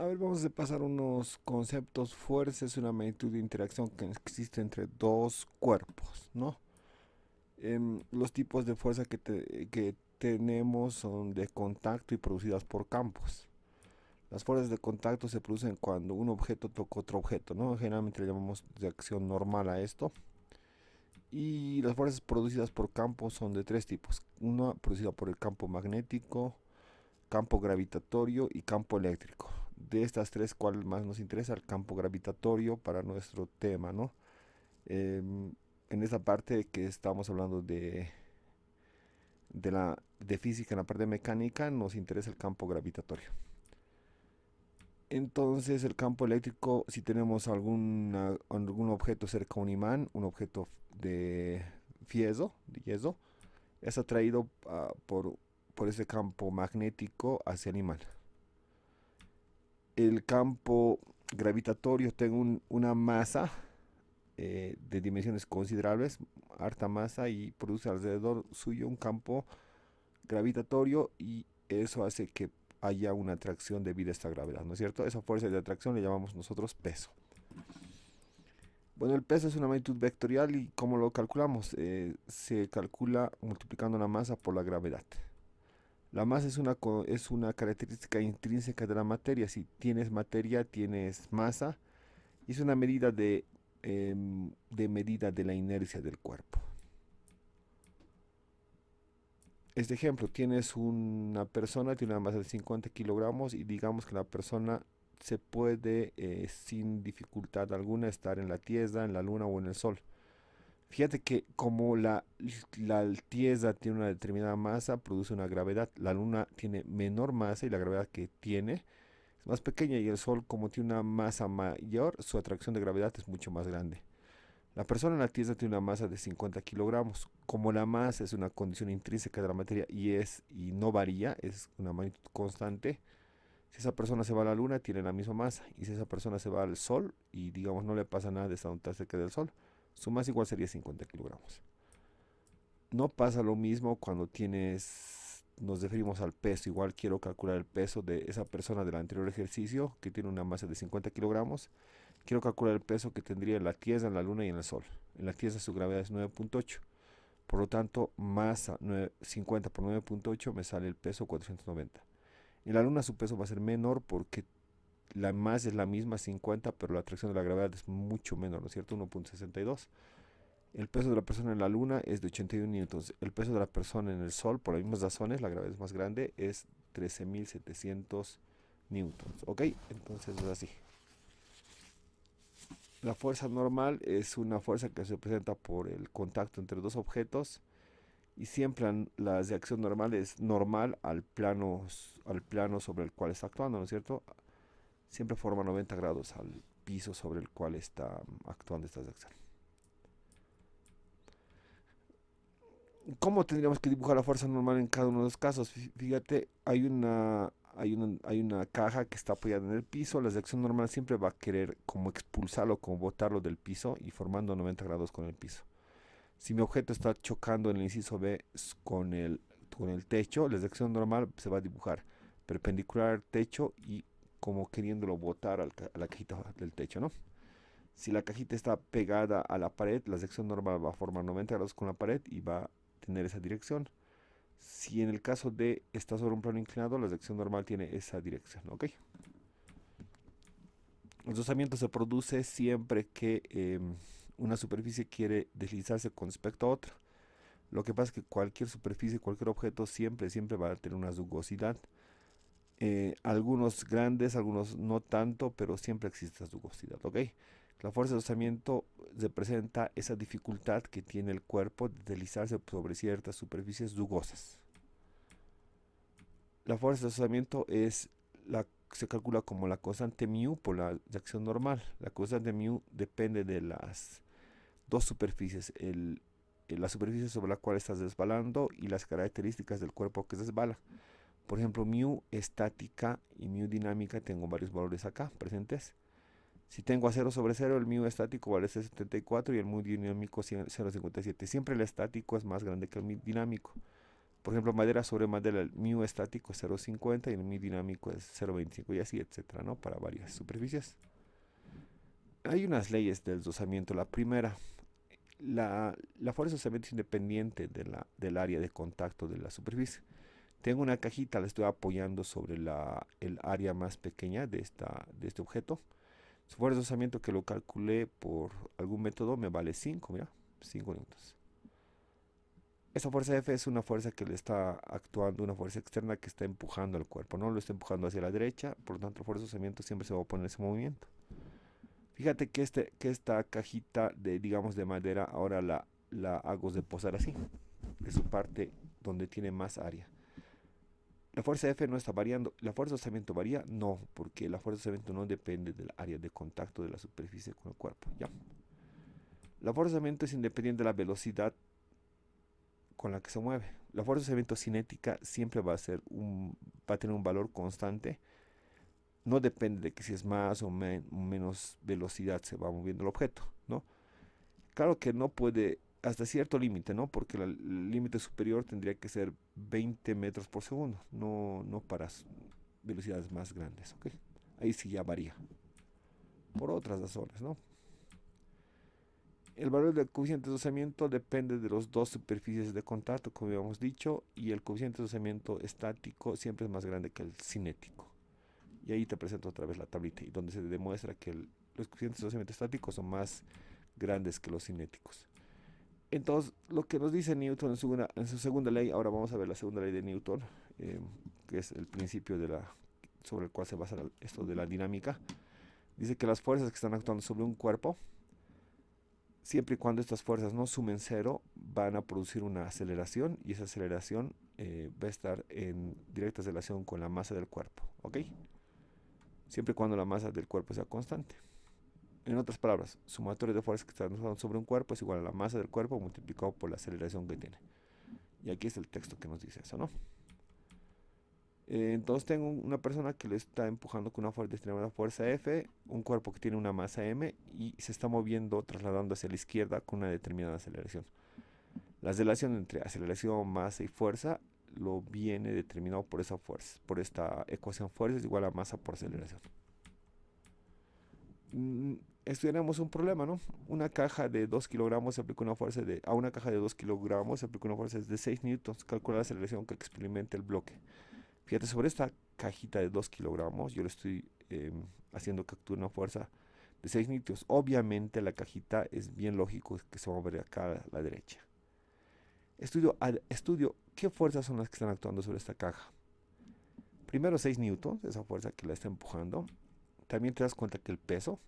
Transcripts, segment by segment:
A ver, vamos a pasar unos conceptos. Fuerza es una magnitud de interacción que existe entre dos cuerpos, ¿no? Los tipos de fuerza que tenemos son de contacto y producidas por campos. Las fuerzas de contacto se producen cuando un objeto toca otro objeto, ¿no? Generalmente le llamamos reacción normal a esto. Y las fuerzas producidas por campos son de tres tipos. Una producida por el campo magnético, campo gravitatorio y campo eléctrico. De estas tres, ¿cuál más nos interesa? El campo gravitatorio para nuestro tema, ¿no? En esta parte que estamos hablando de física, en la parte de mecánica, nos interesa el campo gravitatorio. Entonces, el campo eléctrico, si tenemos algún objeto cerca a un imán, un objeto de yeso, es atraído por ese campo magnético hacia el imán. El campo gravitatorio tiene una masa de dimensiones considerables, harta masa, y produce alrededor suyo un campo gravitatorio, y eso hace que haya una atracción debido a esta gravedad, ¿no es cierto? Esa fuerza de atracción le llamamos nosotros peso. Bueno, el peso es una magnitud vectorial, y ¿cómo lo calculamos? Se calcula multiplicando la masa por la gravedad. La masa es una característica intrínseca de la materia. Si tienes materia, tienes masa, y es una medida de medida de la inercia del cuerpo. Este ejemplo, tienes una persona, tiene una masa de 50 kilogramos, y digamos que la persona se puede sin dificultad alguna estar en la Tierra, en la Luna o en el Sol. Fíjate que como la Tierra tiene una determinada masa, produce una gravedad. La Luna tiene menor masa y la gravedad que tiene es más pequeña, y el Sol, como tiene una masa mayor, su atracción de gravedad es mucho más grande. La persona en la Tierra tiene una masa de 50 kilogramos. Como la masa es una condición intrínseca de la materia y no varía, es una magnitud constante, si esa persona se va a la Luna, tiene la misma masa. Y si esa persona se va al Sol y, digamos, no le pasa nada de estar tan cerca del Sol, su masa igual sería 50 kilogramos. No pasa lo mismo cuando nos referimos al peso. Igual quiero calcular el peso de esa persona del anterior ejercicio que tiene una masa de 50 kilogramos. Quiero calcular el peso que tendría en la Tierra, en la Luna y en el Sol. En la Tierra su gravedad es 9.8. Por lo tanto, masa 50 por 9.8 me sale el peso 490. En la Luna su peso va a ser menor porque la masa es la misma, 50, pero la atracción de la gravedad es mucho menor, ¿no es cierto? 1.62. El peso de la persona en la Luna es de 81 newtons. El peso de la persona en el Sol, por las mismas razones, la gravedad es más grande, es 13.700 newtons. ¿Ok? Entonces es así. La fuerza normal es una fuerza que se presenta por el contacto entre dos objetos, y siempre la reacción normal es normal al plano sobre el cual está actuando, ¿no es cierto? Siempre forma 90 grados al piso sobre el cual está actuando esta reacción. ¿Cómo tendríamos que dibujar la fuerza normal en cada uno de los casos? Fíjate, hay una caja que está apoyada en el piso. La reacción normal siempre va a querer como expulsarlo, como botarlo del piso, y formando 90 grados con el piso. Si mi objeto está chocando en el inciso B con el techo, la reacción normal se va a dibujar perpendicular al techo y como queriéndolo botar a la cajita del techo, ¿no? Si la cajita está pegada a la pared, la sección normal va a formar 90 grados con la pared y va a tener esa dirección. Si en el caso de está sobre un plano inclinado, la sección normal tiene esa dirección, ¿ok? El rozamiento se produce siempre que una superficie quiere deslizarse con respecto a otra. Lo que pasa es que cualquier superficie, cualquier objeto siempre va a tener una rugosidad. Algunos grandes, algunos no tanto, pero siempre existe esa rugosidad, ¿ok? La fuerza de rozamiento representa esa dificultad que tiene el cuerpo de deslizarse sobre ciertas superficies rugosas. La fuerza de rozamiento se calcula como la constante mu por la reacción normal. La constante mu depende de las dos superficies, la superficie sobre la cual estás resbalando y las características del cuerpo que resbala. Por ejemplo, mu estática y mu dinámica, tengo varios valores acá presentes. Si tengo a 0/0, el mu estático vale 0,74 y el mu dinámico 0,57. Siempre el estático es más grande que el mu dinámico. Por ejemplo, madera sobre madera, el mu estático es 0,50 y el mu dinámico es 0,25 y así, etcétera, ¿no? Para varias superficies. Hay unas leyes del deslizamiento. La primera, la fuerza de deslizamiento es independiente del área de contacto de la superficie. Tengo una cajita, la estoy apoyando sobre el área más pequeña de este objeto. Su fuerza de deslizamiento que lo calculé por algún método me vale 5, mira, 5 newtons. Esa fuerza F es una fuerza que le está actuando, una fuerza externa que está empujando al cuerpo, no lo está empujando hacia la derecha, por lo tanto la fuerza de deslizamiento siempre se va a oponer a ese movimiento. Fíjate que esta cajita digamos, de madera, ahora la hago reposar así, de su parte donde tiene más área. La fuerza F no está variando. ¿La fuerza de deslizamiento varía? No, porque la fuerza de deslizamiento no depende del área de contacto de la superficie con el cuerpo. ¿Ya? La fuerza de deslizamiento es independiente de la velocidad con la que se mueve. La fuerza de deslizamiento cinética siempre va a tener un valor constante. No depende de que si es más o menos velocidad se va moviendo el objeto, ¿no? Claro que no puede hasta cierto límite, ¿no? Porque el límite superior tendría que ser 20 metros por segundo, no para velocidades más grandes, ¿ok? Ahí sí ya varía, por otras razones, ¿no? El valor del coeficiente de deslizamiento depende de las dos superficies de contacto, como habíamos dicho, y el coeficiente de deslizamiento estático siempre es más grande que el cinético. Y ahí te presento otra vez la tablita, y donde se demuestra que los coeficientes de deslizamiento estáticos son más grandes que los cinéticos. Entonces, lo que nos dice Newton en su segunda ley, ahora vamos a ver la segunda ley de Newton, que es el principio sobre el cual se basa esto de la dinámica. Dice que las fuerzas que están actuando sobre un cuerpo, siempre y cuando estas fuerzas no sumen cero, van a producir una aceleración, y esa aceleración va a estar en directa relación con la masa del cuerpo, ¿ok? Siempre y cuando la masa del cuerpo sea constante. En otras palabras, sumatorio de fuerzas que están sobre un cuerpo es igual a la masa del cuerpo multiplicado por la aceleración que tiene. Y aquí es el texto que nos dice eso, ¿no? Entonces tengo una persona que le está empujando con una determinada fuerza F, un cuerpo que tiene una masa M y se está moviendo, trasladando hacia la izquierda con una determinada aceleración. La relación entre aceleración, masa y fuerza lo viene determinado por esa fuerza, por esta ecuación. Fuerza es igual a masa por aceleración. Estudiaremos un problema, ¿no? Una caja de 2 kilogramos se aplica una fuerza a una caja de 2 kilogramos se aplica una fuerza de 6 newtons. Calcula la aceleración que experimenta el bloque. Fíjate, sobre esta cajita de 2 kilogramos, yo le estoy haciendo que actúe una fuerza de 6 newtons. Obviamente la cajita es bien lógico que se va a mover acá a la derecha. Estudio qué fuerzas son las que están actuando sobre esta caja. Primero 6 newtons, esa fuerza que la está empujando. También te das cuenta que el peso,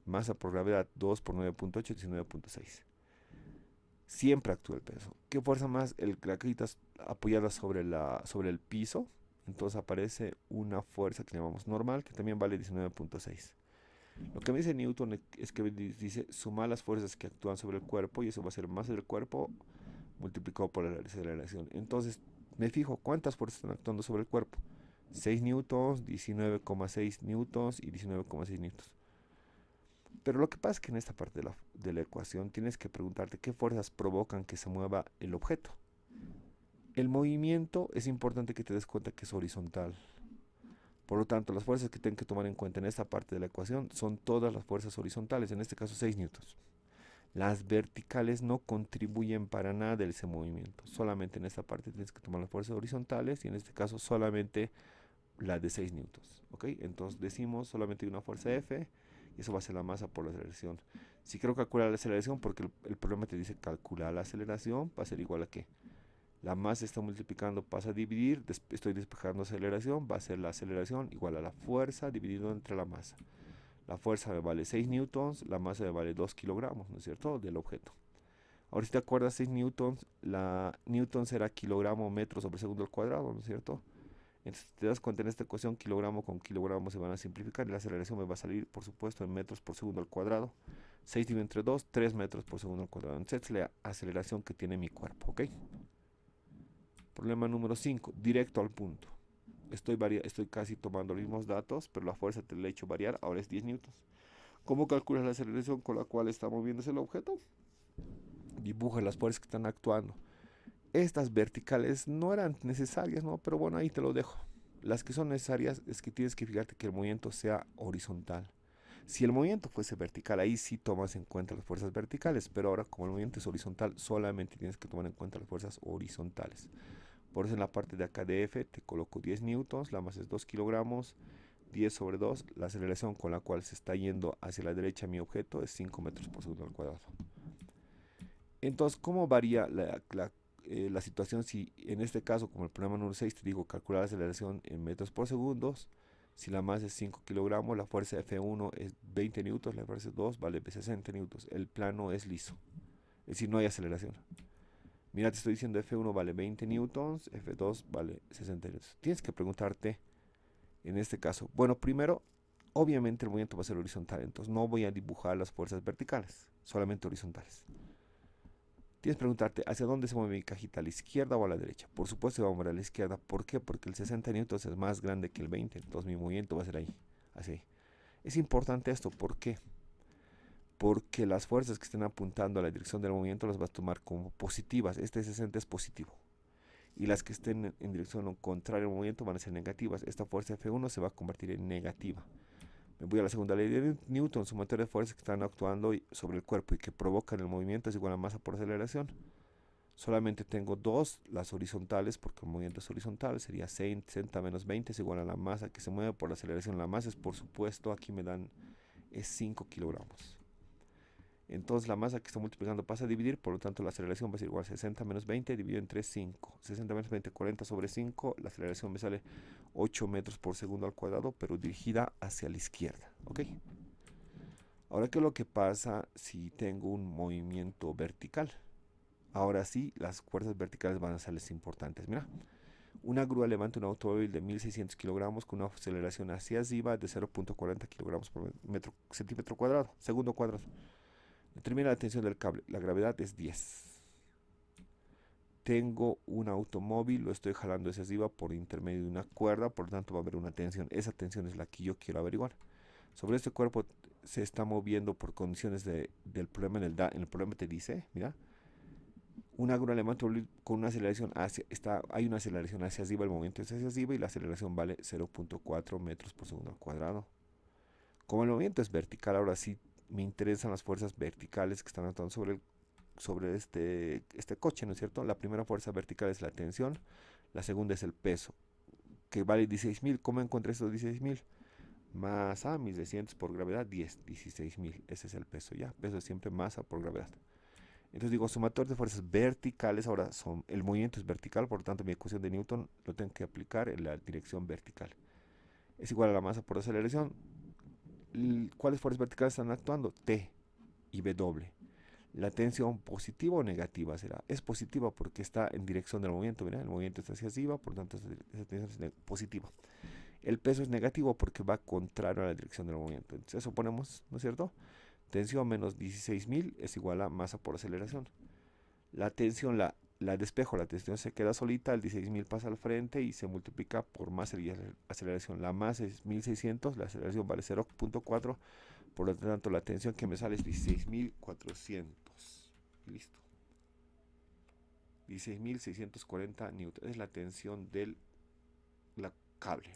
masa por gravedad 2 por 9.8, 19.6. Siempre actúa el peso. ¿Qué fuerza más? La cajita apoyada sobre el piso. Entonces aparece una fuerza que llamamos normal, que también vale 19.6. Lo que me dice Newton es que dice sumar las fuerzas que actúan sobre el cuerpo, y eso va a ser masa del cuerpo multiplicado por la aceleración. Entonces me fijo cuántas fuerzas están actuando sobre el cuerpo. 6 newtons, 19,6 newtons y 19,6 newtons. Pero lo que pasa es que en esta parte de la ecuación tienes que preguntarte qué fuerzas provocan que se mueva el objeto. El movimiento es importante que te des cuenta que es horizontal. Por lo tanto, las fuerzas que tengo que tomar en cuenta en esta parte de la ecuación son todas las fuerzas horizontales, en este caso 6 newtons. Las verticales no contribuyen para nada a ese movimiento. Solamente en esta parte tienes que tomar las fuerzas horizontales, y en este caso solamente la de 6 newtons. ¿Ok? Entonces decimos solamente hay una fuerza F, y eso va a ser la masa por la aceleración. Si quiero calcular la aceleración, porque el problema te dice calcular la aceleración, va a ser igual a que la masa está multiplicando, pasa a dividir, estoy despejando aceleración, va a ser la aceleración igual a la fuerza dividido entre la masa. La fuerza me vale 6 newtons, la masa me vale 2 kilogramos, ¿no es cierto?, del objeto. Ahora, si te acuerdas, 6 newtons, la newton será kilogramo metro sobre segundo al cuadrado, ¿no es cierto? Entonces, te das cuenta, en esta ecuación, kilogramo con kilogramo se van a simplificar, y la aceleración me va a salir, por supuesto, en metros por segundo al cuadrado. 6 dividido entre 2, 3 metros por segundo al cuadrado. Entonces, es la aceleración que tiene mi cuerpo, ¿ok? Problema número 5, directo al punto. Estoy casi tomando los mismos datos, pero la fuerza te la he hecho variar, ahora es 10 newtons. ¿Cómo calculas la aceleración con la cual está moviéndose el objeto? Dibuja las fuerzas que están actuando. Estas verticales no eran necesarias, ¿no? Pero bueno, ahí te lo dejo. Las que son necesarias es que tienes que fijarte que el movimiento sea horizontal. Si el movimiento fuese vertical, ahí sí tomas en cuenta las fuerzas verticales, pero ahora como el movimiento es horizontal, solamente tienes que tomar en cuenta las fuerzas horizontales. Por eso en la parte de acá de F te coloco 10 newtons, la masa es 2 kilogramos, 10 sobre 2, la aceleración con la cual se está yendo hacia la derecha mi objeto es 5 metros por segundo al cuadrado. Entonces, ¿cómo varía la situación si en este caso, como el problema número 6, te digo calcular la aceleración en metros por segundo? Si la masa es 5 kilogramos, la fuerza F1 es 20 newtons, la fuerza 2 vale 60 newtons. El plano es liso, es decir, no hay aceleración. Mira, te estoy diciendo F1 vale 20 newtons, F2 vale 60 newtons. Tienes que preguntarte, en este caso, bueno, primero, obviamente el movimiento va a ser horizontal, entonces no voy a dibujar las fuerzas verticales, solamente horizontales. Tienes que preguntarte, ¿hacia dónde se mueve mi cajita? ¿A la izquierda o a la derecha? Por supuesto se va a mover a la izquierda. ¿Por qué? Porque el 60 newtons es más grande que el 20, entonces mi movimiento va a ser ahí, así. Es importante esto, ¿por qué? Porque las fuerzas que estén apuntando a la dirección del movimiento las vas a tomar como positivas. Este 60 es positivo. Y las que estén en dirección contraria al movimiento van a ser negativas. Esta fuerza F1 se va a convertir en negativa. Me voy a la segunda ley de Newton, sumatoria de fuerzas que están actuando sobre el cuerpo y que provocan el movimiento es igual a masa por aceleración. Solamente tengo dos, las horizontales, porque el movimiento es horizontal, sería 60 menos 20 es igual a la masa que se mueve por la aceleración. La masa es, por supuesto, aquí me dan, es 5 kilogramos. Entonces la masa que está multiplicando pasa a dividir, por lo tanto la aceleración va a ser igual a 60 menos 20 dividido entre 5. 60 menos 20, 40 sobre 5, la aceleración me sale 8 metros por segundo al cuadrado, pero dirigida hacia la izquierda, ¿ok? Ahora, ¿qué es lo que pasa si tengo un movimiento vertical? Ahora sí, las fuerzas verticales van a ser importantes. Mira, una grúa levanta un automóvil de 1600 kilogramos con una aceleración hacia arriba de 0.40 kilogramos por centímetro cuadrado, segundo cuadrado. Determina la tensión del cable. La gravedad es 10. Tengo un automóvil, lo estoy jalando hacia arriba por intermedio de una cuerda, por lo tanto va a haber una tensión. Esa tensión es la que yo quiero averiguar. Sobre este cuerpo se está moviendo por condiciones del problema en el problema te dice, mira, una grúa levanta con una aceleración hay una aceleración hacia arriba, el movimiento es hacia arriba y la aceleración vale 0.4 metros por segundo al cuadrado. Como el movimiento es vertical, ahora sí me interesan las fuerzas verticales que están actuando sobre este coche, ¿no es cierto? La primera fuerza vertical es la tensión, la segunda es el peso, que vale 16.000. ¿Cómo encontré estos 16.000? Masa, 1.600 por gravedad, 16.000. Ese es el peso, ¿ya? Peso es siempre masa por gravedad. Entonces digo, sumatorio de fuerzas verticales, ahora el movimiento es vertical, por lo tanto mi ecuación de Newton lo tengo que aplicar en la dirección vertical. Es igual a la masa por aceleración. ¿Cuáles fuerzas verticales están actuando? T y W. La tensión positiva o negativa será. Es positiva porque está en dirección del movimiento. Mira, el movimiento está hacia arriba, por lo tanto esa tensión es positiva. El peso es negativo porque va contrario a la dirección del movimiento. Entonces eso ponemos, ¿no es cierto? Tensión menos 16.000 es igual a masa por aceleración. La tensión la despejo, la tensión se queda solita, el 16.000 pasa al frente y se multiplica por masa y aceleración. La masa es 1.600, la aceleración vale 0.4, por lo tanto la tensión que me sale es 16.400. Listo. 16.640 newton. Es la tensión del cable.